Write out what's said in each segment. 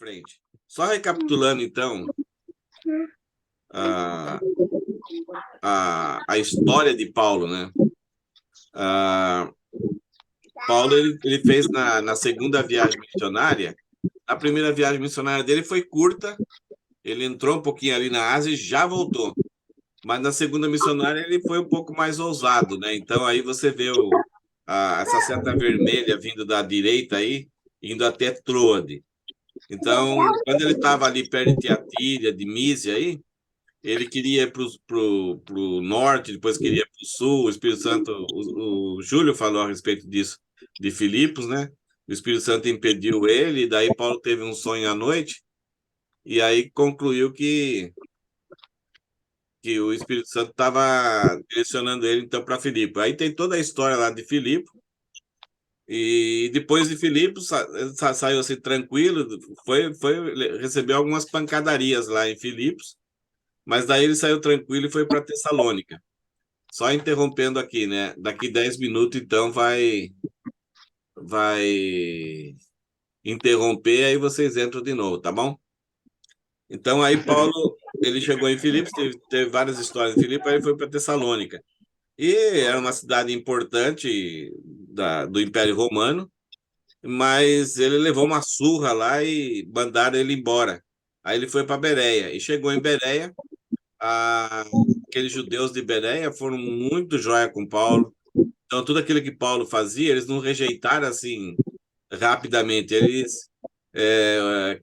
frente. Só recapitulando, então, a, a história de Paulo, né? Paulo ele fez na segunda viagem missionária. A primeira viagem missionária dele foi curta, ele entrou um pouquinho ali na Ásia e já voltou. Mas na segunda missionária ele foi um pouco mais ousado, né? Então aí você vê essa seta vermelha vindo da direita aí, indo até Troade. Então, quando ele estava ali perto de Tiatira, de Mísia aí, ele queria ir pro norte, depois queria para o sul. O Espírito Santo, o Júlio falou a respeito disso, de Filipos, né? O Espírito Santo impediu ele, e daí Paulo teve um sonho à noite, e aí concluiu que o Espírito Santo estava direcionando ele então para Filipe. Aí tem toda a história lá de Filipe, e depois de Filipe saiu assim tranquilo, recebeu algumas pancadarias lá em Filipos, mas daí ele saiu tranquilo e foi para Tessalônica. Só interrompendo aqui, né? Daqui 10 minutos então vai interromper, aí vocês entram de novo, tá bom? Então aí Paulo, ele chegou em Filipos, teve várias histórias em Filipos, aí ele foi para Tessalônica. E era uma cidade importante do Império Romano, mas ele levou uma surra lá e mandaram ele embora. Aí ele foi para Bereia, e chegou em Bereia, aqueles judeus de Bereia foram muito jóia com Paulo. Então, tudo aquilo que Paulo fazia, eles não rejeitaram assim rapidamente. Eles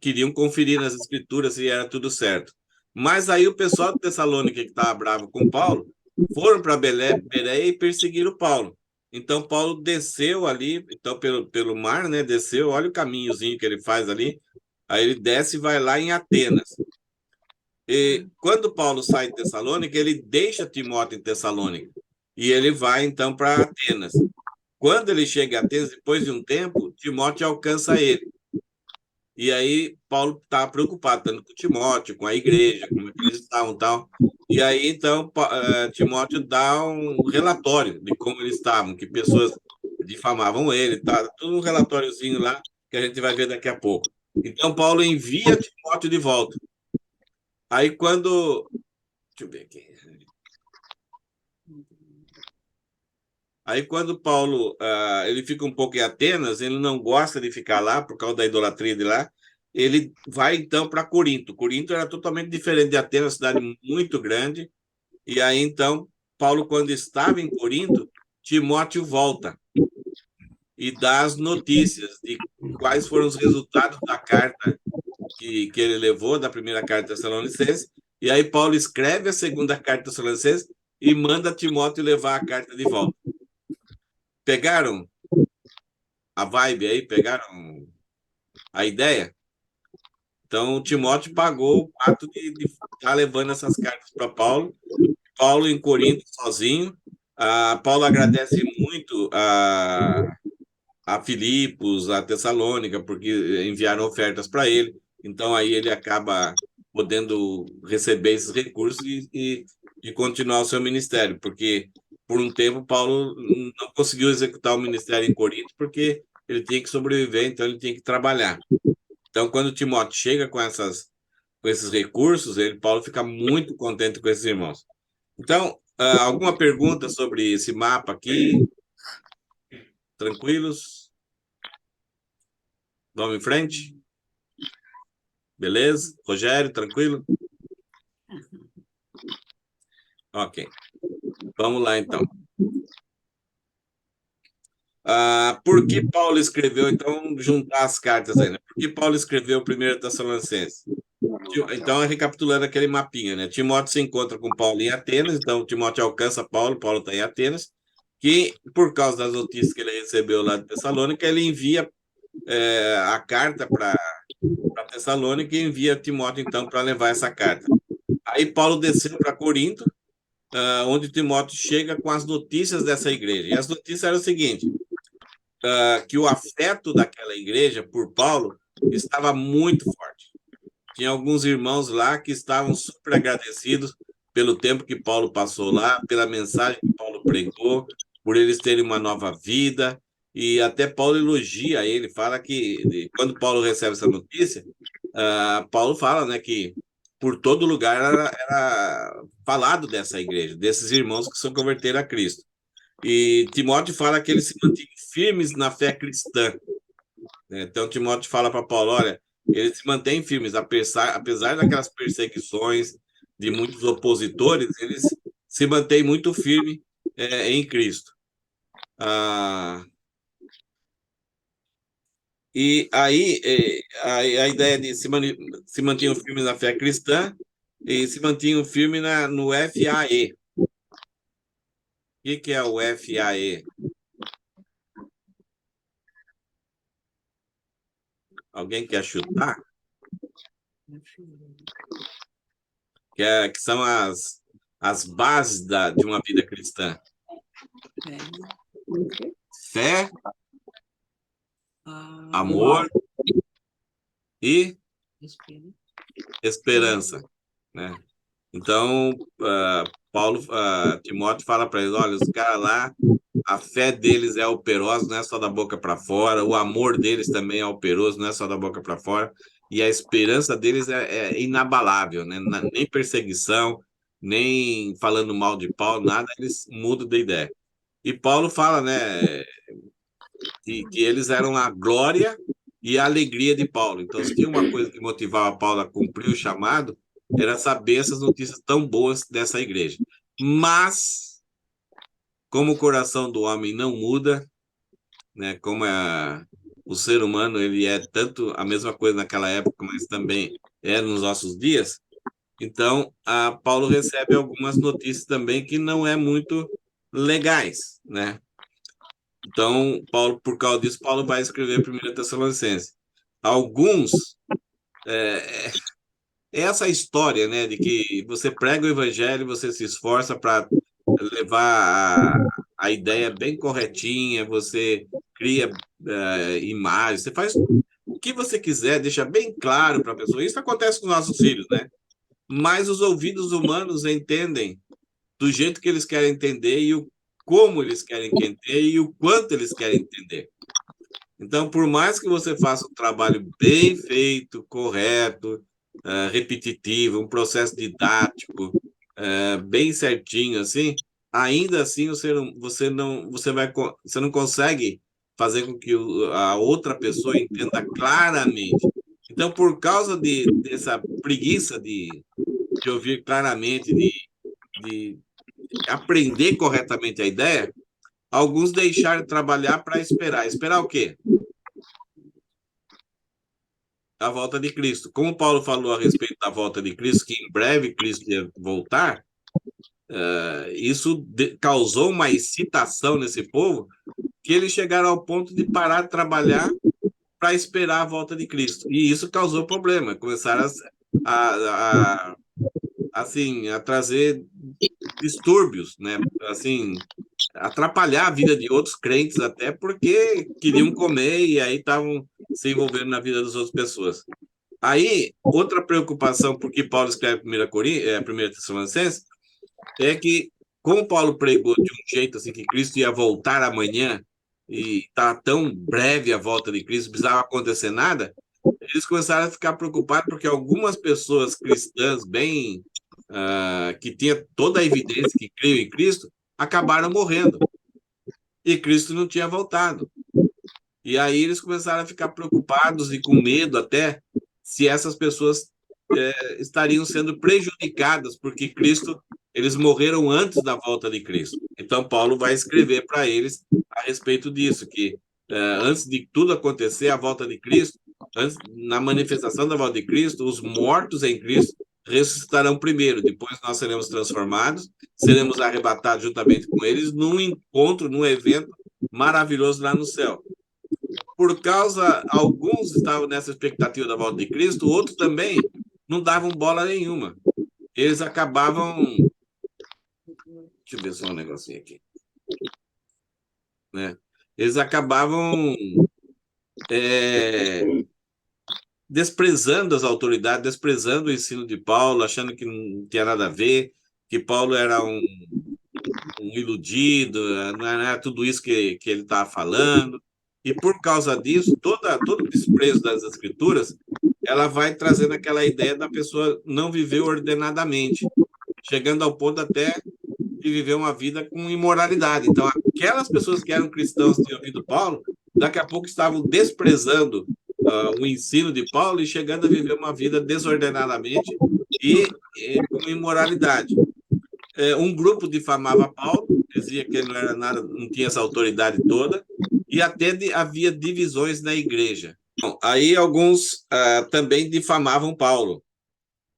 queriam conferir nas escrituras se era tudo certo. Mas aí o pessoal de Tessalônica, que estava bravo com Paulo, foram para Bereia e perseguiram Paulo. Então, Paulo desceu ali, então, pelo mar, né? Desceu, olha o caminhozinho que ele faz ali. Aí ele desce e vai lá em Atenas. E quando Paulo sai de Tessalônica, ele deixa Timóteo em Tessalônica. E ele vai, então, para Atenas. Quando ele chega a Atenas, depois de um tempo, Timóteo alcança ele. E aí Paulo está preocupado, tanto com Timóteo, com a igreja, como é que eles estavam e tal. E aí, então, Timóteo dá um relatório de como eles estavam, que pessoas difamavam ele, tá? Tudo um relatóriozinho lá que a gente vai ver daqui a pouco. Então, Paulo envia Timóteo de volta. Aí, quando... Deixa eu ver aqui. Aí, quando Paulo ele fica um pouco em Atenas, ele não gosta de ficar lá por causa da idolatria de lá. Ele vai então para Corinto. Corinto era totalmente diferente de Atenas, cidade muito grande. E aí então Paulo, quando estava em Corinto, Timóteo volta e dá as notícias de quais foram os resultados da carta que ele levou, da primeira carta Tessalonicenses. E aí Paulo escreve a segunda carta Tessalonicenses e manda Timóteo levar a carta de volta. Pegaram a vibe aí, pegaram a ideia? Então, o Timóteo pagou o pato de estar levando essas cartas para Paulo. Paulo em Corinto sozinho. Paulo agradece muito a Filipos, a Tessalônica, porque enviaram ofertas para ele. Então, aí ele acaba podendo receber esses recursos e continuar o seu ministério, porque por um tempo Paulo não conseguiu executar o ministério em Corinto, porque ele tinha que sobreviver, então ele tinha que trabalhar. Então, quando Timóteo chega com esses recursos, Paulo fica muito contente com esses irmãos. Então, alguma pergunta sobre esse mapa aqui? Tranquilos? Vamos em frente? Beleza? Rogério, tranquilo? Ok. Vamos lá, então. Por que Paulo escreveu, então, juntar as cartas aí, né? Por que Paulo escreveu o 1 Tessalonicenses? Então, recapitulando aquele mapinha, né? Timóteo se encontra com Paulo em Atenas, então Timóteo alcança Paulo, Paulo está em Atenas, que, por causa das notícias que ele recebeu lá de Tessalônica, ele envia a carta para Tessalônica e envia Timóteo, então, para levar essa carta. Aí Paulo desceu para Corinto, onde Timóteo chega com as notícias dessa igreja. E as notícias eram o seguinte, que o afeto daquela igreja por Paulo estava muito forte. Tinha alguns irmãos lá que estavam super agradecidos pelo tempo que Paulo passou lá, pela mensagem que Paulo pregou, por eles terem uma nova vida. E até Paulo elogia ele, fala que quando Paulo recebe essa notícia, Paulo fala, né, que por todo lugar era falado dessa igreja, desses irmãos que se converteram a Cristo. E Timóteo fala que eles se mantinham firmes na fé cristã, né? Então, Timóteo fala para Paulo: olha, eles se mantêm firmes, apesar daquelas perseguições de muitos opositores, eles se mantêm muito firmes em Cristo. Ah, e aí, a ideia de se mantinham firmes na fé cristã e se mantinham firmes no FAE. O que é o FAE? Alguém quer chutar? Que são as bases de uma vida cristã. Fé, amor e esperança, né? Então, Timóteo fala para eles: olha, os caras lá, a fé deles é operosa, não é só da boca para fora, o amor deles também é operoso, não é só da boca para fora, e a esperança deles é inabalável, né? Nem perseguição, nem falando mal de Paulo, nada, eles mudam de ideia. E Paulo fala, né, que eles eram a glória e a alegria de Paulo. Então, se tinha uma coisa que motivava Paulo a cumprir o chamado, era saber essas notícias tão boas dessa igreja. Mas, como o coração do homem não muda, né, como o ser humano ele é tanto a mesma coisa naquela época, mas também é nos nossos dias, então a Paulo recebe algumas notícias também que não é muito legais, né? Então, Paulo, por causa disso, Paulo vai escrever 1 Tessalonicenses. Alguns, essa história, né, de que você prega o evangelho, você se esforça para levar a ideia bem corretinha, você cria imagens, você faz o que você quiser, deixa bem claro para a pessoa. Isso acontece com nossos filhos, né? Mas os ouvidos humanos entendem do jeito que eles querem entender e como eles querem entender e o quanto eles querem entender. Então, por mais que você faça um trabalho bem feito, correto, repetitivo, um processo didático, bem certinho, assim, ainda assim você não consegue fazer com que a outra pessoa entenda claramente. Então, por causa dessa preguiça de ouvir claramente, de aprender corretamente a ideia, alguns deixaram de trabalhar para esperar. Esperar o quê? A volta de Cristo. Como Paulo falou a respeito da volta de Cristo, que em breve Cristo ia voltar, isso causou uma excitação nesse povo, que eles chegaram ao ponto de parar de trabalhar para esperar a volta de Cristo. E isso causou problema. Começaram assim, a trazer distúrbios, né? Assim, atrapalhar a vida de outros crentes até porque queriam comer e aí estavam se envolvendo na vida das outras pessoas. Aí, outra preocupação, porque Paulo escreve 1 Tessalonicenses, é que, como Paulo pregou de um jeito assim, que Cristo ia voltar amanhã, e está tão breve a volta de Cristo, não precisava acontecer nada, eles começaram a ficar preocupados porque algumas pessoas cristãs, bem, que tinha toda a evidência que criam em Cristo, acabaram morrendo. E Cristo não tinha voltado. E aí eles começaram a ficar preocupados e com medo até se essas pessoas estariam sendo prejudicadas, porque eles morreram antes da volta de Cristo. Então Paulo vai escrever para eles a respeito disso, que antes de tudo acontecer, a volta de Cristo, na manifestação da volta de Cristo, os mortos em Cristo ressuscitarão primeiro, depois nós seremos transformados, seremos arrebatados juntamente com eles num encontro, num evento maravilhoso lá no céu. Por causa, alguns estavam nessa expectativa da volta de Cristo, outros também não davam bola nenhuma. Eles acabavam. Deixa eu ver só um negocinho aqui. Né? Eles acabavam desprezando as autoridades, desprezando o ensino de Paulo, achando que não tinha nada a ver, que Paulo era um iludido, não era tudo isso que ele estava falando. E por causa disso, todo o desprezo das Escrituras ela vai trazendo aquela ideia da pessoa não viver ordenadamente, chegando ao ponto até de viver uma vida com imoralidade. Então, aquelas pessoas que eram cristãos, tinham ouvido Paulo, daqui a pouco estavam desprezando o ensino de Paulo e chegando a viver uma vida desordenadamente e com imoralidade. Um grupo difamava Paulo, dizia que ele não era nada, não tinha essa autoridade toda, e até havia divisões na igreja. Bom, aí alguns também difamavam Paulo.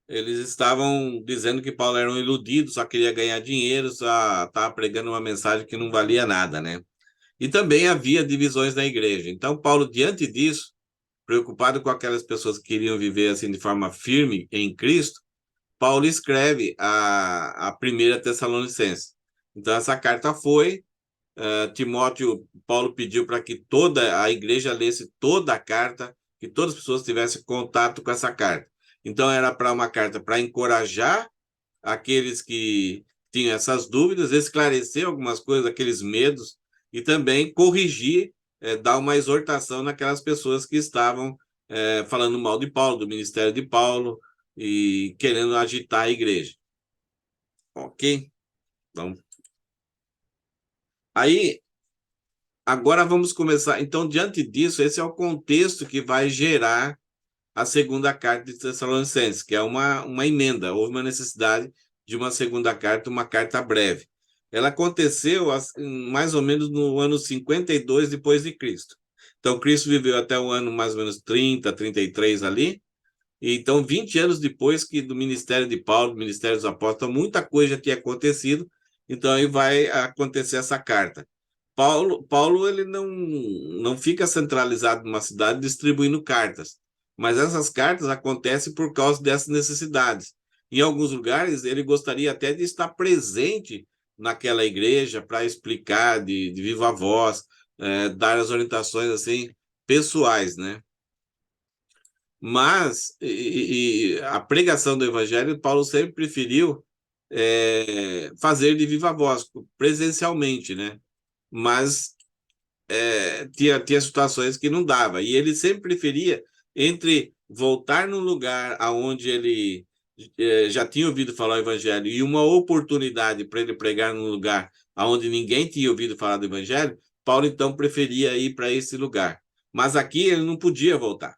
Eles estavam dizendo que Paulo era um iludido, só queria ganhar dinheiro, só estava pregando uma mensagem que não valia nada, né? E também havia divisões na igreja. Então, Paulo, diante disso, preocupado com aquelas pessoas que queriam viver assim de forma firme em Cristo, Paulo escreve a primeira Tessalonicenses. Então, essa carta foi, Timóteo, Paulo pediu para que toda a igreja lesse toda a carta, que todas as pessoas tivessem contato com essa carta. Então, era para uma carta para encorajar aqueles que tinham essas dúvidas, esclarecer algumas coisas, aqueles medos, e também corrigir, dar uma exortação naquelas pessoas que estavam falando mal de Paulo, do ministério de Paulo, e querendo agitar a igreja. Ok? Então, aí, agora vamos começar. Então, diante disso, esse é o contexto que vai gerar a segunda carta de Tessalonicenses, que é uma emenda. Houve uma necessidade de uma segunda carta, uma carta breve. Ela aconteceu mais ou menos no ano 52 depois de Cristo. Então, Cristo viveu até o ano mais ou menos 30, 33 ali. E então, 20 anos depois que do ministério de Paulo, do ministério dos apóstolos, muita coisa já tinha acontecido. Então, aí vai acontecer essa carta. Paulo ele não fica centralizado numa cidade distribuindo cartas, mas essas cartas acontecem por causa dessas necessidades. Em alguns lugares, ele gostaria até de estar presente naquela igreja para explicar de viva voz, dar as orientações assim pessoais, né? Mas a pregação do evangelho, Paulo sempre preferiu fazer de viva voz, presencialmente, né? Mas tinha situações que não dava. E ele sempre preferia entre voltar num lugar aonde ele já tinha ouvido falar o evangelho e uma oportunidade para ele pregar num lugar aonde ninguém tinha ouvido falar do evangelho, Paulo então preferia ir para esse lugar. Mas aqui ele não podia voltar.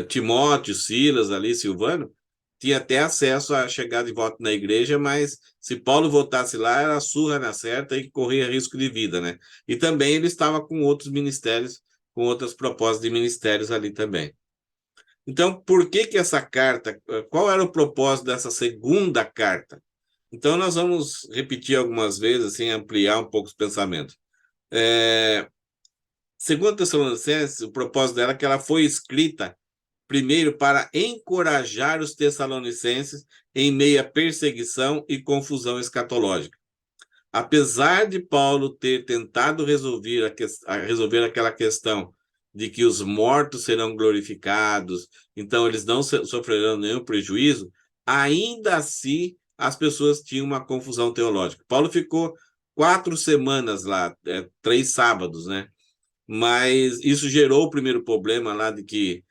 Timóteo, Silas, ali, Silvano, tinha até acesso a chegar de volta na igreja, mas se Paulo voltasse lá, era surra na certa e corria risco de vida, né? E também ele estava com outros ministérios, com outras propostas de ministérios ali também. Então, por que que essa carta, qual era o propósito dessa segunda carta? Então, nós vamos repetir algumas vezes, assim, ampliar um pouco os pensamentos. Segundo Tessalonicenses, o propósito dela é que ela foi escrita primeiro, para encorajar os tessalonicenses em meio à perseguição e confusão escatológica. Apesar de Paulo ter tentado resolver aquela questão de que os mortos serão glorificados, então eles não sofrerão nenhum prejuízo, ainda assim as pessoas tinham uma confusão teológica. Paulo ficou 4 semanas lá, 3 sábados, né? Mas isso gerou o primeiro problema lá de que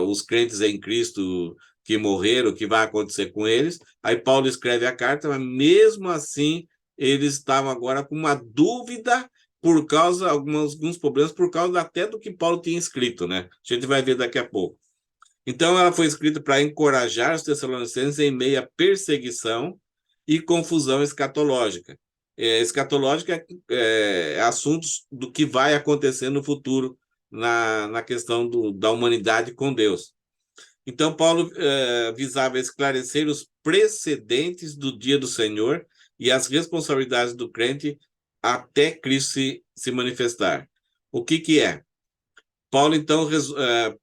os crentes em Cristo que morreram, o que vai acontecer com eles. Aí Paulo escreve a carta, mas mesmo assim eles estavam agora com uma dúvida por causa, alguns problemas, por causa até do que Paulo tinha escrito, né? A gente vai ver daqui a pouco. Então ela foi escrita para encorajar os tessalonicenses em meio à perseguição e confusão escatológica. Escatológica é assuntos do que vai acontecer no futuro na questão da humanidade com Deus. Então, Paulo visava esclarecer os precedentes do dia do Senhor e as responsabilidades do crente até Cristo se manifestar. O que é? Paulo, então,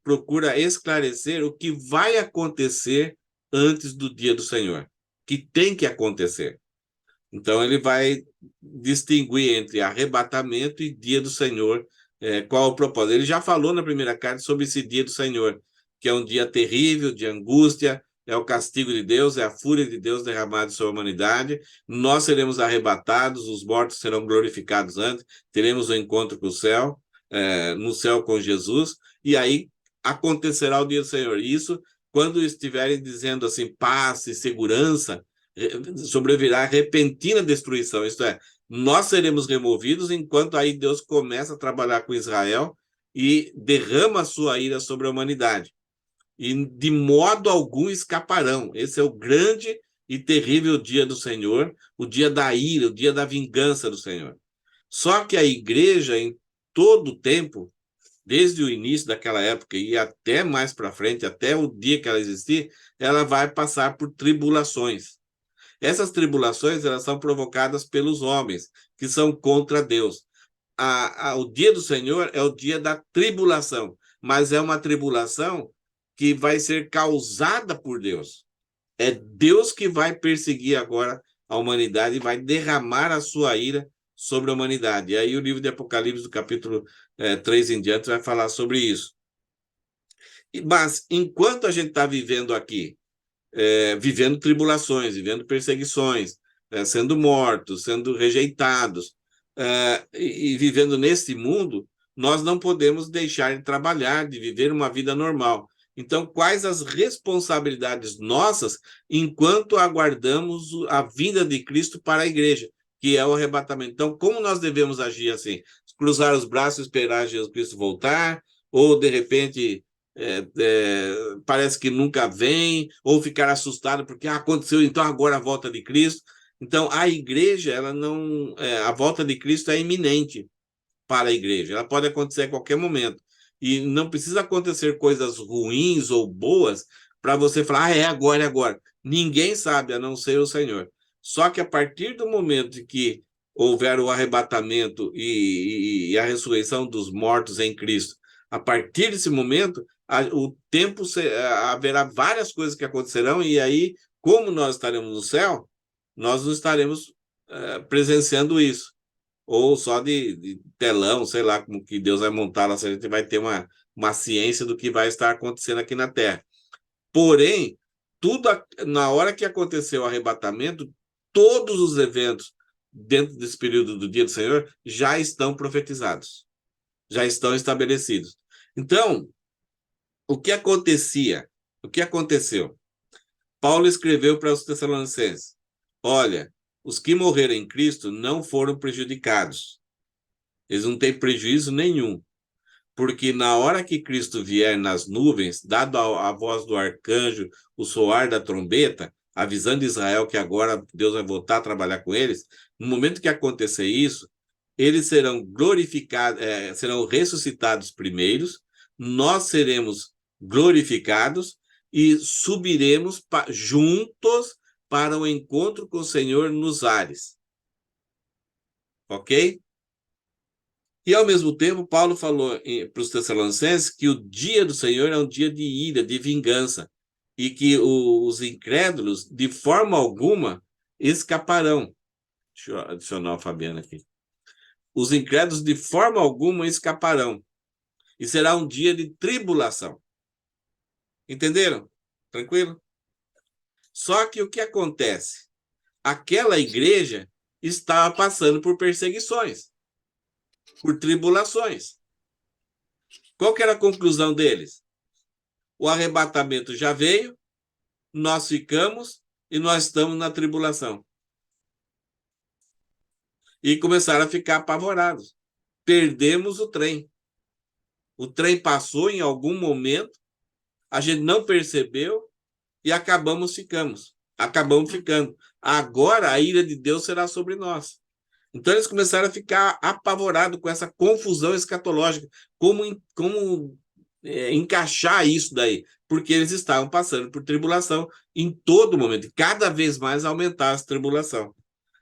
procura esclarecer o que vai acontecer antes do dia do Senhor, que tem que acontecer. Então, ele vai distinguir entre arrebatamento e dia do Senhor, qual o propósito. Ele já falou na primeira carta sobre esse dia do Senhor, que é um dia terrível, de angústia, é o castigo de Deus, é a fúria de Deus derramada sobre a humanidade. Nós seremos arrebatados, os mortos serão glorificados antes, teremos o um encontro com o céu, no céu com Jesus, e aí acontecerá o dia do Senhor. Isso, quando estiverem dizendo assim, paz e segurança, sobrevirá repentina destruição. Isto é, nós seremos removidos enquanto aí Deus começa a trabalhar com Israel e derrama a sua ira sobre a humanidade. E de modo algum escaparão. Esse é o grande e terrível dia do Senhor, o dia da ira, o dia da vingança do Senhor. Só que a igreja, em todo o tempo, desde o início daquela época e até mais para frente, até o dia que ela existir, ela vai passar por tribulações. Essas tribulações, elas são provocadas pelos homens, que são contra Deus. O dia do Senhor é o dia da tribulação, mas é uma tribulação que vai ser causada por Deus. É Deus que vai perseguir agora a humanidade e vai derramar a sua ira sobre a humanidade. E aí o livro de Apocalipse, do capítulo 3 em diante, vai falar sobre isso. Mas, enquanto a gente está vivendo aqui, vivendo tribulações, vivendo perseguições, sendo mortos, sendo rejeitados, e vivendo nesse mundo, nós não podemos deixar de trabalhar, de viver uma vida normal. Então, quais as responsabilidades nossas enquanto aguardamos a vinda de Cristo para a igreja, que é o arrebatamento? Então, como nós devemos agir assim? Cruzar os braços e esperar Jesus Cristo voltar? Ou, de repente, parece que nunca vem, ou ficar assustado porque aconteceu, então agora a volta de Cristo. Então, a igreja, ela não. A volta de Cristo é iminente para a igreja. Ela pode acontecer a qualquer momento. E não precisa acontecer coisas ruins ou boas para você falar, é agora, é agora. Ninguém sabe, a não ser o Senhor. Só que a partir do momento em que houver o arrebatamento e a ressurreição dos mortos em Cristo, a partir desse momento, o tempo haverá várias coisas que acontecerão, e aí, como nós estaremos no céu, nós não estaremos presenciando isso ou só de telão, sei lá como que Deus vai montar lá, se a gente vai ter uma ciência do que vai estar acontecendo aqui na Terra. Porém, tudo na hora que aconteceu o arrebatamento, todos os eventos dentro desse período do dia do Senhor já estão profetizados, já estão estabelecidos. Então, o que acontecia? O que aconteceu? Paulo escreveu para os Tessalonicenses: olha, os que morreram em Cristo não foram prejudicados. Eles não têm prejuízo nenhum, porque na hora que Cristo vier nas nuvens, dado a voz do arcanjo, o soar da trombeta, avisando Israel que agora Deus vai voltar a trabalhar com eles, no momento que acontecer isso, eles serão glorificados, serão ressuscitados primeiros, nós seremos glorificados e subiremos juntos para o encontro com o Senhor nos ares. Ok? E, ao mesmo tempo, Paulo falou para os Tessalonicenses que o dia do Senhor é um dia de ira, de vingança, e que os incrédulos, de forma alguma, escaparão. Deixa eu adicionar o Fabiano aqui. Os incrédulos, de forma alguma, escaparão. E será um dia de tribulação. Entenderam? Tranquilo? Só que o que acontece? Aquela igreja estava passando por perseguições, por tribulações. Qual que era a conclusão deles? O arrebatamento já veio, nós ficamos e nós estamos na tribulação. E começaram a ficar apavorados. Perdemos o trem. O trem passou em algum momento, a gente não percebeu e acabamos ficando. Agora a ira de Deus será sobre nós. Então eles começaram a ficar apavorados com essa confusão escatológica. Como encaixar isso daí? Porque eles estavam passando por tribulação em todo momento, e cada vez mais aumentar essa tribulação.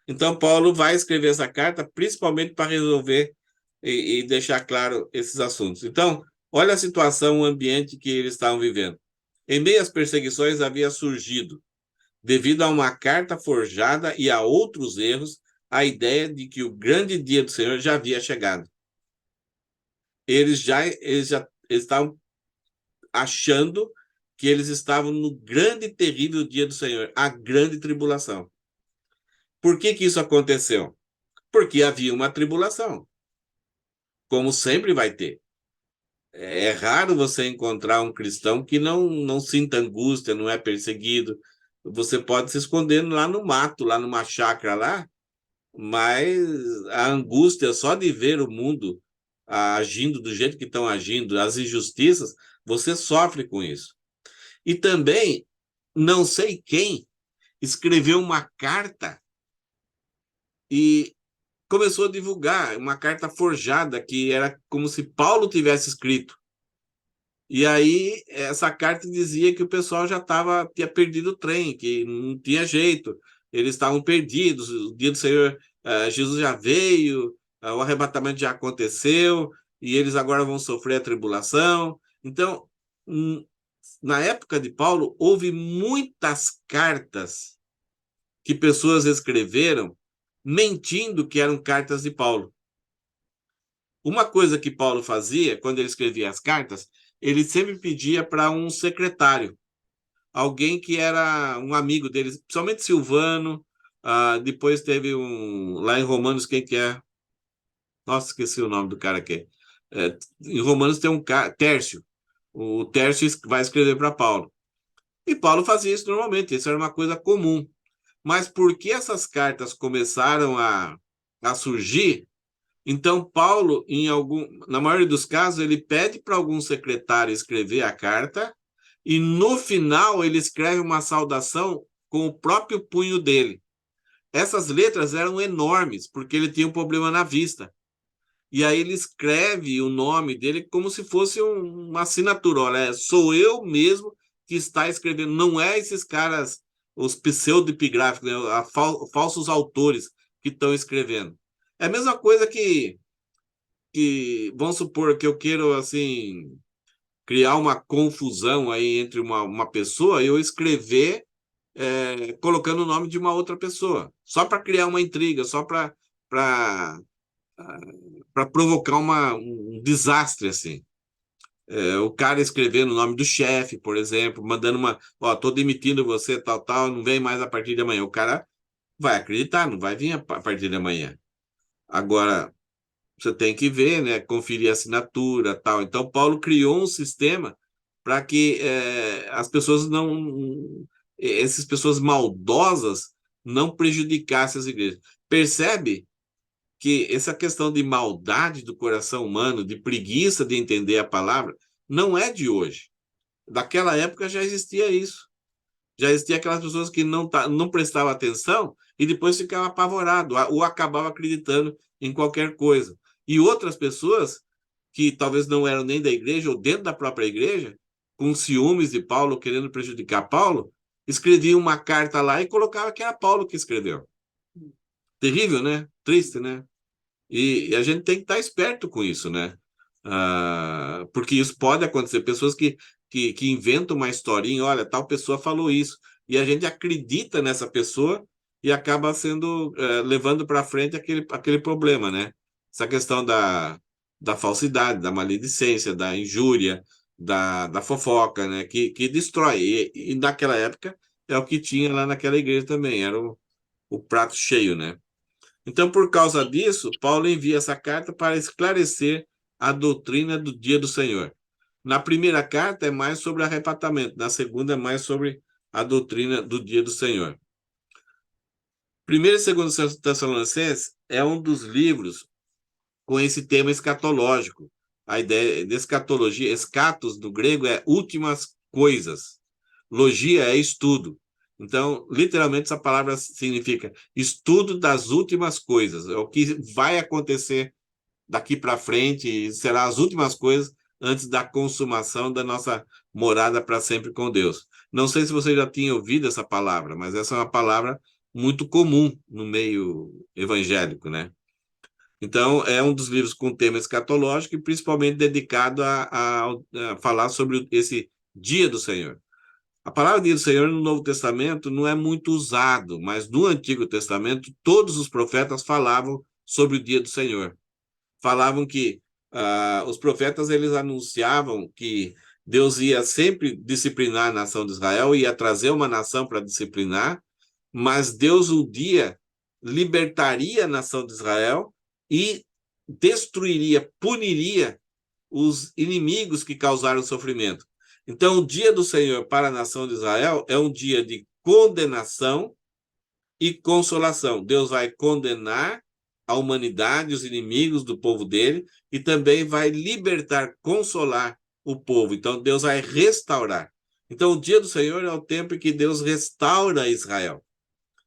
Então Paulo vai escrever essa carta principalmente para resolver e deixar claro esses assuntos. Então, olha a situação, o ambiente que eles estavam vivendo. Em meio às perseguições havia surgido, devido a uma carta forjada e a outros erros, a ideia de que o grande dia do Senhor já havia chegado. Eles já estavam achando que eles estavam no grande e terrível dia do Senhor, a grande tribulação. Por que isso aconteceu? Porque havia uma tribulação, como sempre vai ter. É raro você encontrar um cristão que não sinta angústia, não é perseguido. Você pode se esconder lá no mato, lá numa chácara lá, mas a angústia só de ver o mundo agindo do jeito que estão agindo, as injustiças, você sofre com isso. E também, não sei quem escreveu uma carta e começou a divulgar uma carta forjada que era como se Paulo tivesse escrito. E aí essa carta dizia que o pessoal tinha perdido o trem, que não tinha jeito, eles estavam perdidos, o dia do Senhor, Jesus já veio, o arrebatamento já aconteceu, e eles agora vão sofrer a tribulação. Então, hum, na época de Paulo, houve muitas cartas que pessoas escreveram mentindo que eram cartas de Paulo. Uma coisa que Paulo fazia, quando ele escrevia as cartas, ele sempre pedia para um secretário, alguém que era um amigo dele, principalmente Silvano. Depois teve lá em Romanos, quem que é? Nossa, esqueci o nome do cara aqui. Em Romanos tem um cara, Tércio. O Tércio vai escrever para Paulo. E Paulo fazia isso normalmente, isso era uma coisa comum. Mas por que essas cartas começaram a surgir? Então, Paulo, na maioria dos casos, ele pede para algum secretário escrever a carta e no final ele escreve uma saudação com o próprio punho dele. Essas letras eram enormes, porque ele tinha um problema na vista. E aí ele escreve o nome dele como se fosse uma assinatura. Olha, sou eu mesmo que está escrevendo, não é esses caras, os pseudo-epigráficos, né, falsos autores que estão escrevendo. É a mesma coisa que vamos supor que eu quero assim criar uma confusão aí entre uma pessoa e eu escrever colocando o nome de uma outra pessoa, só para criar uma intriga, só para provocar um desastre assim. O cara escrevendo o nome do chefe, por exemplo, mandando ó, tô demitindo você, tal, tal, não vem mais a partir de amanhã. O cara vai acreditar, não vai vir a partir de amanhã. Agora, você tem que ver, né? Conferir a assinatura, tal. Então, Paulo criou um sistema para que as pessoas não, essas pessoas maldosas não prejudicassem as igrejas. Percebe que essa questão de maldade do coração humano, de preguiça de entender a palavra, não é de hoje. Daquela época já existia isso. Já existia aquelas pessoas que não prestavam atenção e depois ficavam apavorados ou acabavam acreditando em qualquer coisa. E outras pessoas que talvez não eram nem da igreja ou dentro da própria igreja, com ciúmes de Paulo, querendo prejudicar Paulo, escreviam uma carta lá e colocavam que era Paulo que escreveu. Terrível, né? Triste, né? E a gente tem que estar esperto com isso, né? Porque isso pode acontecer. Pessoas que inventam uma historinha, olha, tal pessoa falou isso, e a gente acredita nessa pessoa e acaba levando para frente aquele problema, né? Essa questão da falsidade, da maledicência, da injúria, da fofoca, né? Que destrói. E naquela época é o que tinha lá naquela igreja também, era o prato cheio, né? Então, por causa disso, Paulo envia essa carta para esclarecer a doutrina do dia do Senhor. Na primeira carta é mais sobre arrebatamento, na segunda é mais sobre a doutrina do dia do Senhor. Primeiro e segundo Tessalonicenses é um dos livros com esse tema escatológico. A ideia de escatologia, escatos do grego é últimas coisas. Logia é estudo. Então, literalmente, essa palavra significa estudo das últimas coisas. É o que vai acontecer daqui para frente, será as últimas coisas antes da consumação da nossa morada para sempre com Deus. Não sei se você já tinha ouvido essa palavra, mas essa é uma palavra muito comum no meio evangélico, né? Então, é um dos livros com tema escatológico e principalmente dedicado a falar sobre esse dia do Senhor. A palavra dia do Senhor no Novo Testamento não é muito usado, mas no Antigo Testamento todos os profetas falavam sobre o dia do Senhor. Falavam que os profetas eles anunciavam que Deus ia sempre disciplinar a nação de Israel, ia trazer uma nação para disciplinar, mas Deus um dia libertaria a nação de Israel e destruiria, puniria os inimigos que causaram sofrimento. Então, o dia do Senhor para a nação de Israel é um dia de condenação e consolação. Deus vai condenar a humanidade, os inimigos do povo dele, e também vai libertar, consolar o povo. Então, Deus vai restaurar. Então, o dia do Senhor é o tempo em que Deus restaura Israel.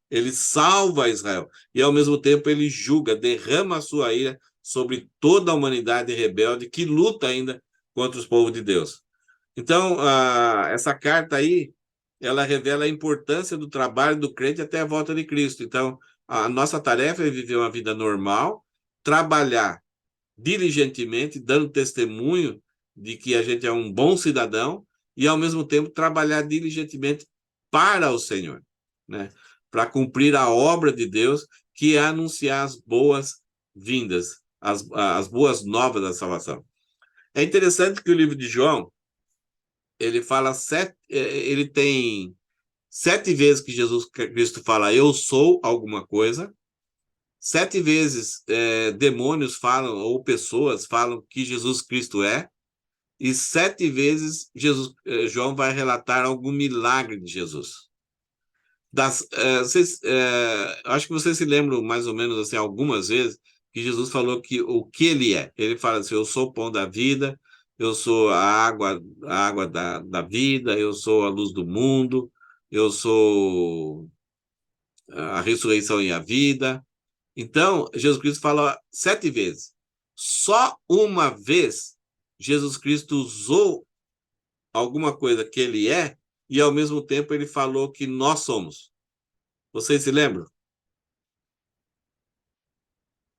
Ele salva Israel. E, ao mesmo tempo, ele julga, derrama a sua ira sobre toda a humanidade rebelde que luta ainda contra os povos de Deus. Então, essa carta aí, ela revela a importância do trabalho do crente até a volta de Cristo. Então, a nossa tarefa é viver uma vida normal, trabalhar diligentemente, dando testemunho de que a gente é um bom cidadão e, ao mesmo tempo, trabalhar diligentemente para o Senhor, né? Para cumprir a obra de Deus, que é anunciar as boas-vindas, as boas novas da salvação. É interessante que o livro de João, ele fala ele tem 7 vezes que Jesus Cristo fala eu sou alguma coisa, 7 vezes demônios falam ou pessoas falam que Jesus Cristo é, e 7 vezes João vai relatar algum milagre de Jesus. Acho que vocês se lembram mais ou menos assim algumas vezes que Jesus falou que o que ele é. Ele fala assim: eu sou o pão da vida, eu sou a água da vida, eu sou a luz do mundo, eu sou a ressurreição e a vida. Então, Jesus Cristo fala 7 vezes. Só uma vez Jesus Cristo usou alguma coisa que ele é e, ao mesmo tempo, ele falou que nós somos. Vocês se lembram?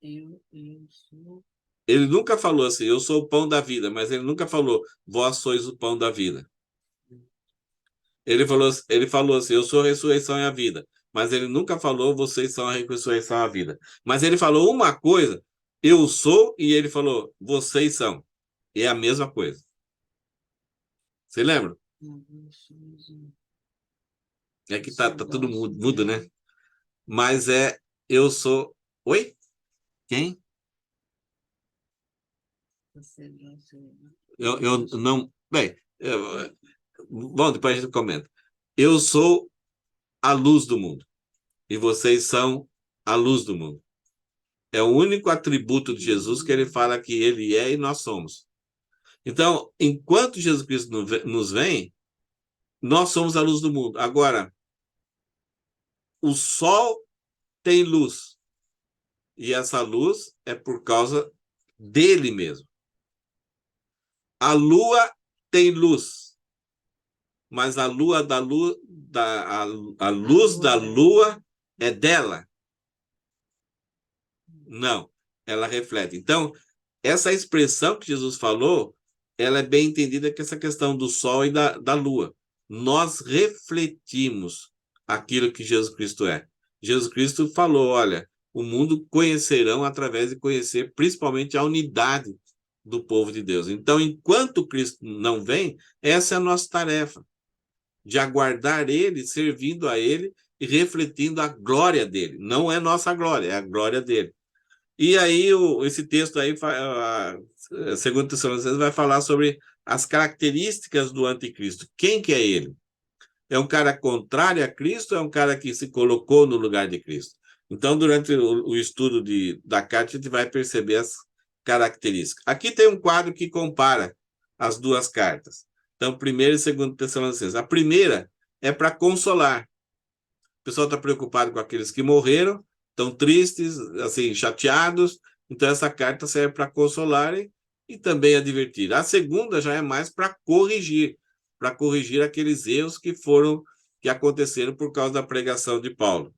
Eu sou. Ele nunca falou assim, eu sou o pão da vida, mas ele nunca falou, vós sois o pão da vida. Ele falou assim, eu sou a ressurreição e a vida, mas ele nunca falou, vocês são a ressurreição e a vida. Mas ele falou uma coisa, eu sou, e ele falou, vocês são. É a mesma coisa. Você lembra? É que tá tudo mudo, né? Mas eu sou... Oi? Quem? Eu não... Bem, bom, depois a gente comenta. Eu sou a luz do mundo. E vocês são a luz do mundo. É o único atributo de Jesus que ele fala que ele é e nós somos. Então, enquanto Jesus Cristo nos vem, nós somos a luz do mundo. Agora, o sol tem luz. E essa luz é por causa dele mesmo. A lua tem luz. Mas a luz da lua é dela. Não, ela reflete. Então, essa expressão que Jesus falou, ela é bem entendida que essa questão do sol e da lua. Nós refletimos aquilo que Jesus Cristo é. Jesus Cristo falou, olha, o mundo conhecerão através de conhecer principalmente a unidade do povo de Deus. Então, enquanto Cristo não vem, essa é a nossa tarefa, de aguardar ele, servindo a ele e refletindo a glória dele. Não é nossa glória, é a glória dele. E aí, esse texto aí, segundo Tessalonicenses, vai falar sobre as características do anticristo. Quem que é ele? É um cara contrário a Cristo ou é um cara que se colocou no lugar de Cristo? Então, durante o estudo da carta, a gente vai perceber as características. Aqui tem um quadro que compara as duas cartas. Então, primeiro e segundo Tessalonicenses. A primeira é para consolar. O pessoal está preocupado com aqueles que morreram, estão tristes, assim, chateados. Então, essa carta serve para consolar e também advertir. A segunda já é mais para corrigir aqueles erros que aconteceram por causa da pregação de Paulo.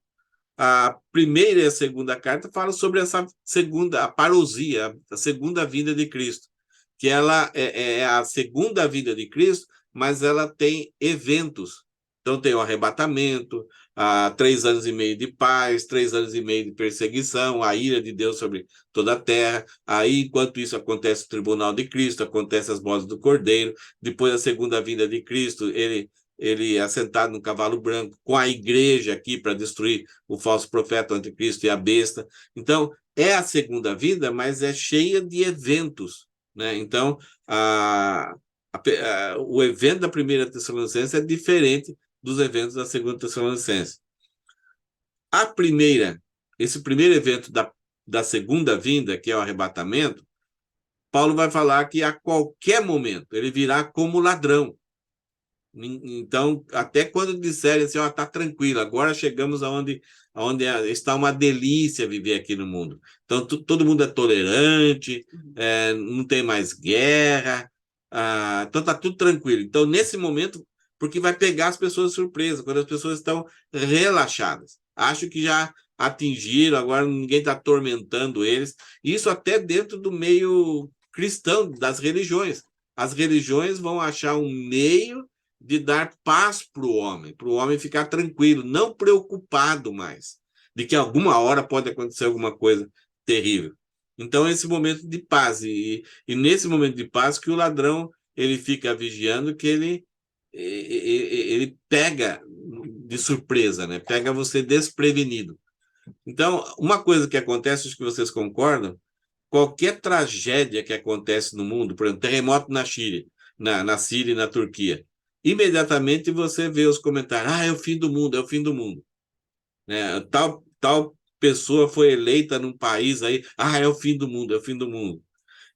A primeira e a segunda carta falam sobre essa segunda, a parousia, a segunda vinda de Cristo, que ela é a segunda vinda de Cristo, mas ela tem eventos. Então tem o arrebatamento, 3 anos e meio de paz, 3 anos e meio de perseguição, a ira de Deus sobre toda a terra. Aí, enquanto isso, acontece o tribunal de Cristo, acontece as bodas do Cordeiro. Depois da segunda vinda de Cristo, ele assentado no cavalo branco, com a igreja aqui para destruir o falso profeta, o anticristo e a besta. Então, é a segunda vinda, mas é cheia de eventos. né? Então, o evento da primeira Tessalonicense é diferente dos eventos da segunda Tessalonicense. A primeira, esse primeiro evento da segunda vinda, que é o arrebatamento, Paulo vai falar que a qualquer momento ele virá como ladrão. Então, até quando disserem assim, ó, tá tranquilo, agora chegamos aonde está uma delícia viver aqui no mundo. Então, todo mundo é tolerante, não tem mais guerra, então tá tudo tranquilo. Então, nesse momento, porque vai pegar as pessoas de surpresa, quando as pessoas estão relaxadas. Acho que já atingiram, agora ninguém está atormentando eles. Isso até dentro do meio cristão, das religiões. As religiões vão achar um meio de dar paz para o homem ficar tranquilo, não preocupado mais, de que alguma hora pode acontecer alguma coisa terrível. Então, esse momento de paz, e nesse momento de paz que o ladrão ele fica vigiando, que ele pega de surpresa, né? Pega você desprevenido. Então, uma coisa que acontece, acho que vocês concordam, qualquer tragédia que acontece no mundo, por exemplo, terremoto na Chile, na Síria e na Turquia, imediatamente você vê os comentários, é o fim do mundo, é o fim do mundo. Né? Tal pessoa foi eleita num país aí, é o fim do mundo, é o fim do mundo.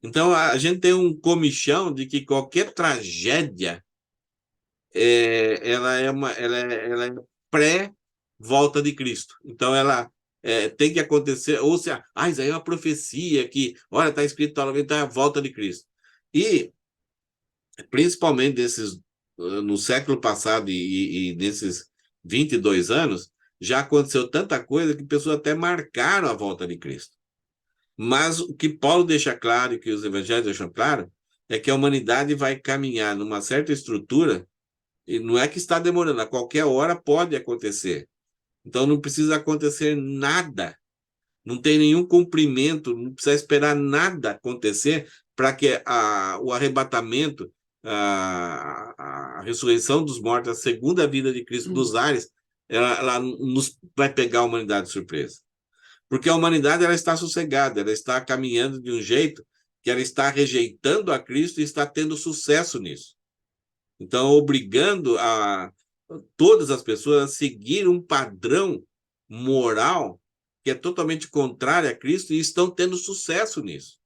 Então, a gente tem um comichão de que qualquer tragédia ela é pré-volta de Cristo. Então, ela tem que acontecer, ou se, isso aí é uma profecia que, olha, está escrito, então é a volta de Cristo. E, principalmente no século passado e nesses 22 anos, já aconteceu tanta coisa que pessoas até marcaram a volta de Cristo. Mas o que Paulo deixa claro e que os evangelhos deixam claro é que a humanidade vai caminhar numa certa estrutura e não é que está demorando, a qualquer hora pode acontecer. Então não precisa acontecer nada, não tem nenhum cumprimento, não precisa esperar nada acontecer para que o arrebatamento, a ressurreição dos mortos, a segunda vida de Cristo dos ares, ela vai pegar a humanidade de surpresa. Porque a humanidade ela está sossegada, ela está caminhando de um jeito que ela está rejeitando a Cristo e está tendo sucesso nisso. Então, obrigando todas as pessoas a seguir um padrão moral que é totalmente contrário a Cristo e estão tendo sucesso nisso.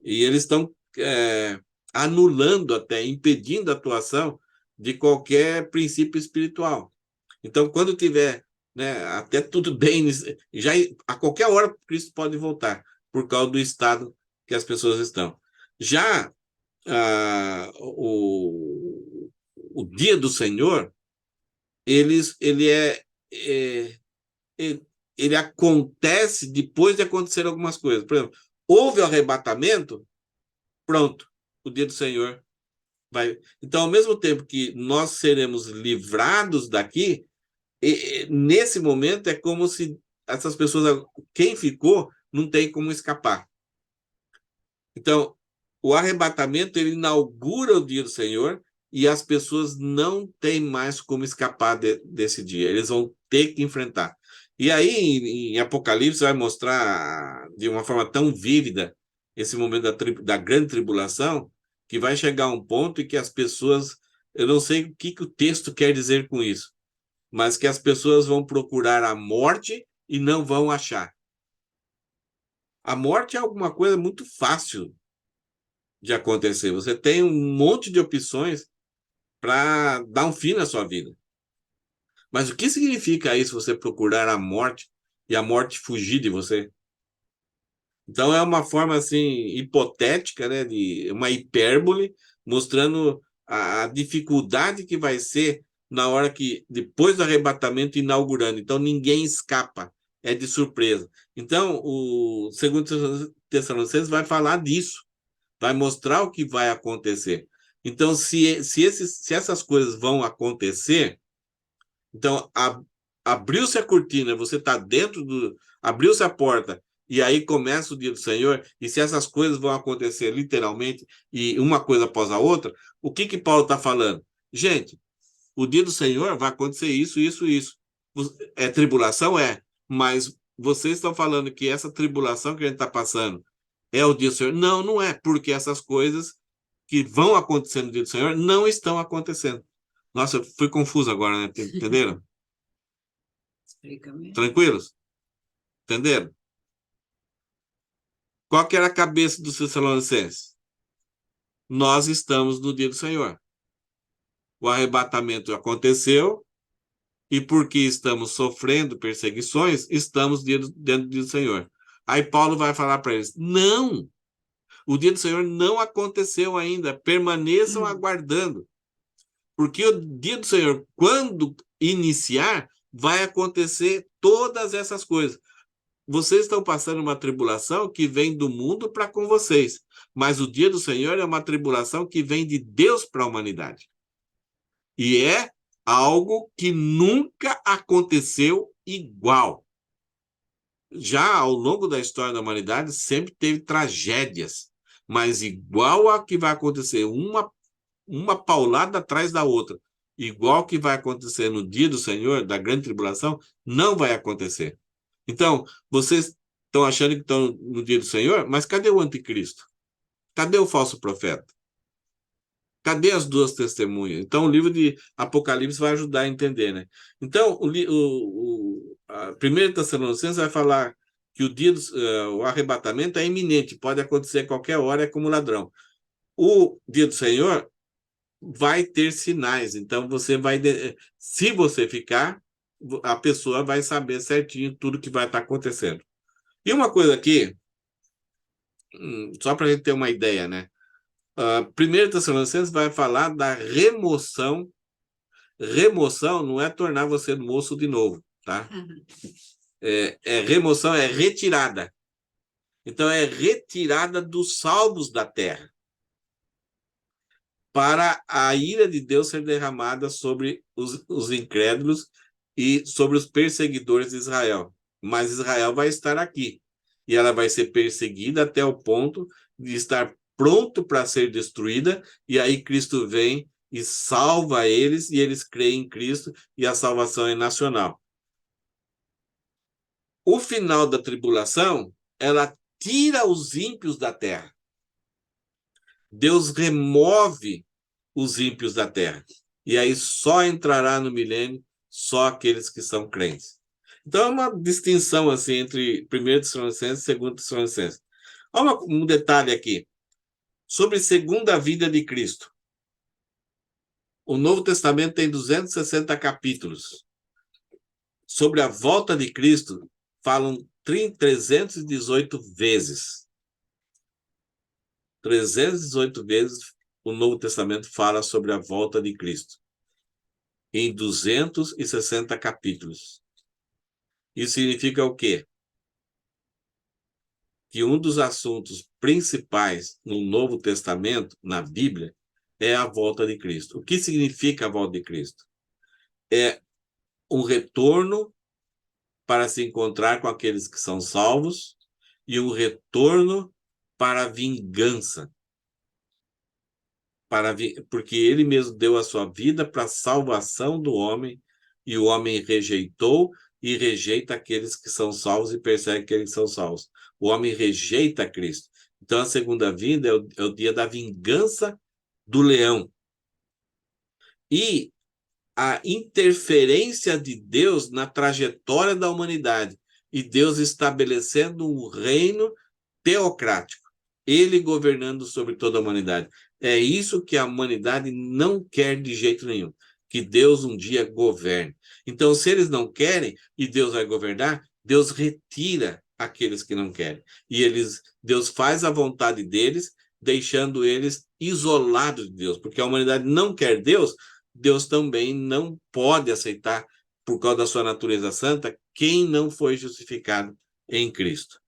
E eles estão anulando até, impedindo a atuação de qualquer princípio espiritual. Então, quando tiver até tudo bem, já a qualquer hora Cristo pode voltar, por causa do estado que as pessoas estão. Já o dia do Senhor, é, ele acontece depois de acontecer algumas coisas. Por exemplo, houve o arrebatamento, pronto, o dia do Senhor vai. Então, ao mesmo tempo que nós seremos livrados daqui, nesse momento é como se essas pessoas, quem ficou, não tem como escapar. Então, o arrebatamento ele inaugura o dia do Senhor e as pessoas não têm mais como escapar desse dia. Eles vão ter que enfrentar. E aí, em Apocalipse, vai mostrar de uma forma tão vívida esse momento da grande tribulação, que vai chegar um ponto em que as pessoas, eu não sei o que o texto quer dizer com isso, mas que as pessoas vão procurar a morte e não vão achar. A morte é alguma coisa muito fácil de acontecer. Você tem um monte de opções para dar um fim na sua vida. Mas o que significa isso, você procurar a morte e a morte fugir de você? Então é uma forma assim hipotética, né, de uma hipérbole, mostrando a dificuldade que vai ser na hora que depois do arrebatamento inaugurando. Então ninguém escapa, é de surpresa. Então o segundo Tessalonicenses vai falar disso, vai mostrar o que vai acontecer. Então se essas coisas vão acontecer, então abriu-se a cortina, você está dentro abriu-se a porta e aí começa o dia do Senhor, e se essas coisas vão acontecer literalmente, e uma coisa após a outra, o que Paulo está falando? Gente, o dia do Senhor vai acontecer isso, isso, isso. É tribulação? É. Mas vocês estão falando que essa tribulação que a gente está passando é o dia do Senhor? Não, não é, porque essas coisas que vão acontecer no dia do Senhor não estão acontecendo. Nossa, eu fui confuso agora, né? Entenderam? Explica mesmo. Tranquilos? Entenderam? Qual que era a cabeça dos Tessalonicenses? Nós estamos no dia do Senhor. O arrebatamento aconteceu e porque estamos sofrendo perseguições, estamos dentro do dia do Senhor. Aí Paulo vai falar para eles: não, o dia do Senhor não aconteceu ainda, permaneçam aguardando. Porque o dia do Senhor, quando iniciar, vai acontecer todas essas coisas. Vocês estão passando uma tribulação que vem do mundo para com vocês, mas o dia do Senhor é uma tribulação que vem de Deus para a humanidade. E é algo que nunca aconteceu igual. Já ao longo da história da humanidade, sempre teve tragédias, mas igual a que vai acontecer, uma paulada atrás da outra, igual que vai acontecer no dia do Senhor, da grande tribulação, não vai acontecer. Então, vocês estão achando que estão no dia do Senhor, mas cadê o anticristo? Cadê o falso profeta? Cadê as duas testemunhas? Então, o livro de Apocalipse vai ajudar a entender, né? Então, a primeira Tessalonicenses vai falar que o arrebatamento é iminente, pode acontecer a qualquer hora, é como ladrão. O dia do Senhor vai ter sinais, então se você ficar, a pessoa vai saber certinho tudo que vai estar acontecendo. E uma coisa aqui, só para a gente ter uma ideia, né? Primeiro Tessalonicenses vai falar da remoção. Remoção não é tornar você moço de novo, tá? Remoção é retirada. Então, é retirada dos salvos da terra para a ira de Deus ser derramada sobre os incrédulos e sobre os perseguidores de Israel. Mas Israel vai estar aqui e ela vai ser perseguida até o ponto de estar pronto para ser destruída, e aí Cristo vem e salva eles, e eles creem em Cristo, e a salvação é nacional. O final da tribulação, ela tira os ímpios da terra. Deus remove os ímpios da terra. E aí só entrará no milênio só aqueles que são crentes. Então é uma distinção assim entre 1 Tessalonicenses e 2 Tessalonicenses. Olha um detalhe aqui. Sobre a segunda vinda de Cristo. O Novo Testamento tem 260 capítulos. Sobre a volta de Cristo, falam 318 vezes. 318 vezes o Novo Testamento fala sobre a volta de Cristo. Em 260 capítulos. Isso significa o quê? Que um dos assuntos principais no Novo Testamento, na Bíblia, é a volta de Cristo. O que significa a volta de Cristo? É um retorno para se encontrar com aqueles que são salvos e um retorno para a vingança. Porque ele mesmo deu a sua vida para a salvação do homem, e o homem rejeitou e rejeita aqueles que são salvos e persegue aqueles que são salvos. O homem rejeita Cristo. Então, a segunda vinda é o dia da vingança do leão. E a interferência de Deus na trajetória da humanidade, e Deus estabelecendo um reino teocrático, ele governando sobre toda a humanidade. É isso que a humanidade não quer de jeito nenhum, que Deus um dia governe. Então, se eles não querem e Deus vai governar, Deus retira aqueles que não querem. E Deus faz a vontade deles, deixando eles isolados de Deus, porque a humanidade não quer Deus, Deus também não pode aceitar, por causa da sua natureza santa, quem não foi justificado em Cristo.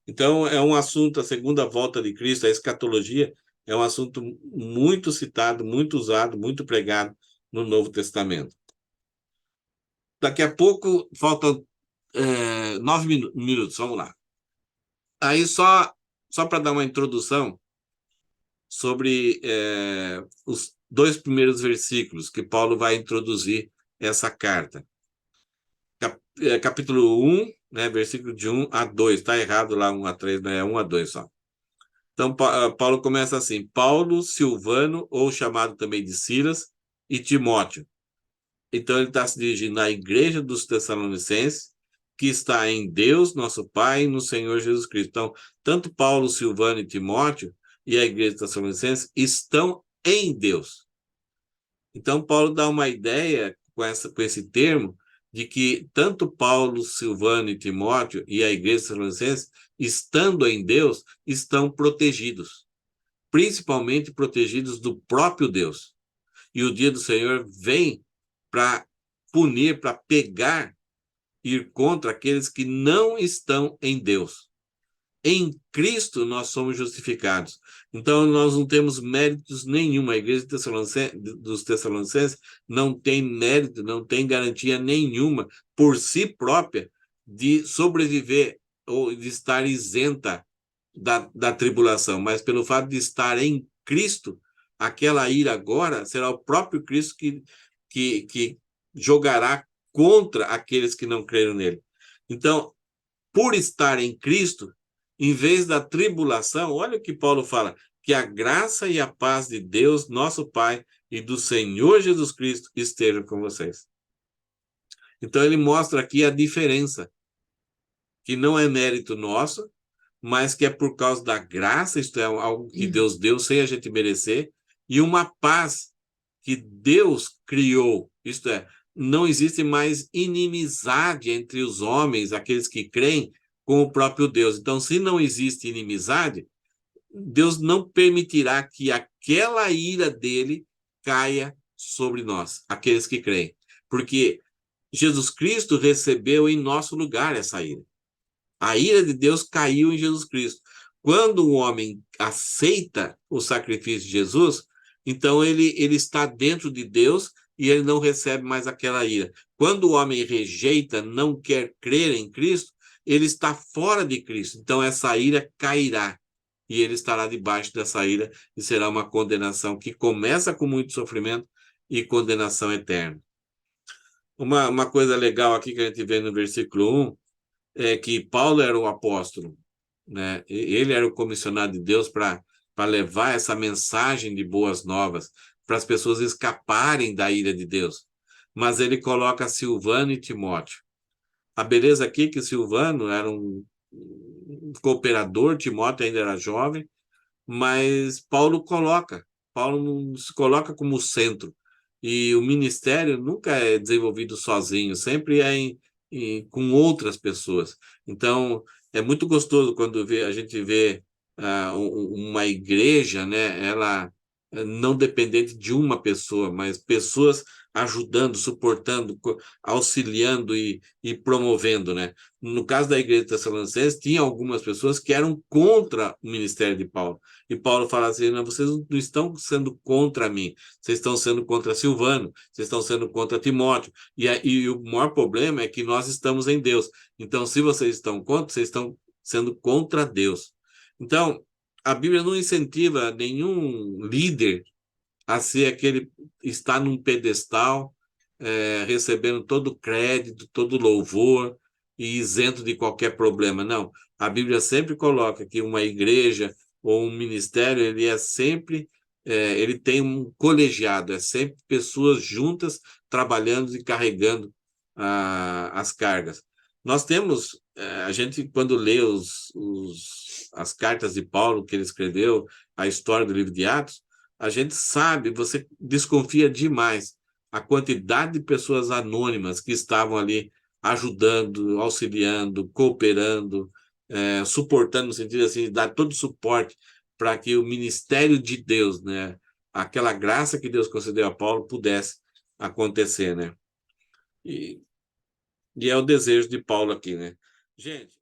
Então, é um assunto, a segunda volta de Cristo, a escatologia, é um assunto muito citado, muito usado, muito pregado no Novo Testamento. Daqui a pouco, faltam 9 minutos, vamos lá. Aí, só para dar uma introdução sobre os 2 primeiros versículos que Paulo vai introduzir essa carta. Capítulo 1, né, versículo de 1 a 2, está errado lá 1 a 3, né, é 1 a 2 só. Então, Paulo começa assim: Paulo, Silvano, ou chamado também de Silas, e Timóteo. Então, ele está se dirigindo à igreja dos Tessalonicenses, que está em Deus, nosso Pai, e no Senhor Jesus Cristo. Então, tanto Paulo, Silvano e Timóteo e a igreja dos Tessalonicenses estão em Deus. Então, Paulo dá uma ideia com esse termo de que tanto Paulo, Silvano e Timóteo e a igreja dos Tessalonicenses, estando em Deus, estão protegidos, principalmente protegidos do próprio Deus. E o dia do Senhor vem para punir, para pegar, ir contra aqueles que não estão em Deus. Em Cristo nós somos justificados. Então nós não temos méritos nenhum. A igreja dos Tessalonicenses não tem mérito, não tem garantia nenhuma por si própria de sobreviver ou de estar isenta da tribulação, mas pelo fato de estar em Cristo, aquela ira agora será o próprio Cristo que jogará contra aqueles que não creram nele. Então, por estar em Cristo, em vez da tribulação, olha o que Paulo fala, que a graça e a paz de Deus, nosso Pai, e do Senhor Jesus Cristo estejam com vocês. Então ele mostra aqui a diferença, que não é mérito nosso, mas que é por causa da graça, isto é, algo que Deus deu sem a gente merecer, e uma paz que Deus criou, isto é, não existe mais inimizade entre os homens, aqueles que creem, com o próprio Deus. Então, se não existe inimizade, Deus não permitirá que aquela ira dele caia sobre nós, aqueles que creem. Porque Jesus Cristo recebeu em nosso lugar essa ira. A ira de Deus caiu em Jesus Cristo. Quando o homem aceita o sacrifício de Jesus, então ele está dentro de Deus e ele não recebe mais aquela ira. Quando o homem rejeita, não quer crer em Cristo, ele está fora de Cristo. Então essa ira cairá e ele estará debaixo dessa ira e será uma condenação que começa com muito sofrimento e condenação eterna. Uma coisa legal aqui que a gente vê no versículo 1 é que Paulo era o apóstolo, né? Ele era o comissionado de Deus para levar essa mensagem de boas novas para as pessoas escaparem da ira de Deus. Mas ele coloca Silvano e Timóteo. A beleza aqui é que Silvano era um cooperador, Timóteo ainda era jovem, mas Paulo não se coloca como centro. E o ministério nunca é desenvolvido sozinho, sempre é com outras pessoas. Então, é muito gostoso quando a gente vê uma igreja, né, ela não dependente de uma pessoa, mas pessoas ajudando, suportando, auxiliando e promovendo, né? No caso da igreja de Tessalonicenses, tinha algumas pessoas que eram contra o ministério de Paulo. E Paulo fala assim: não, vocês não estão sendo contra mim, vocês estão sendo contra Silvano, vocês estão sendo contra Timóteo. E o maior problema é que nós estamos em Deus. Então, se vocês estão contra, vocês estão sendo contra Deus. Então, a Bíblia não incentiva nenhum líder a ser aquele está num pedestal, recebendo todo o crédito, todo o louvor e isento de qualquer problema. Não, a Bíblia sempre coloca que uma igreja ou um ministério, ele é sempre, ele tem um colegiado, é sempre pessoas juntas trabalhando e carregando as cargas. Nós temos, a gente quando lê as cartas de Paulo que ele escreveu, a história do livro de Atos, a gente sabe, você desconfia demais a quantidade de pessoas anônimas que estavam ali ajudando, auxiliando, cooperando, suportando, no sentido assim, de dar todo o suporte para que o ministério de Deus, né, aquela graça que Deus concedeu a Paulo pudesse acontecer, né? E é o desejo de Paulo aqui, né? Gente,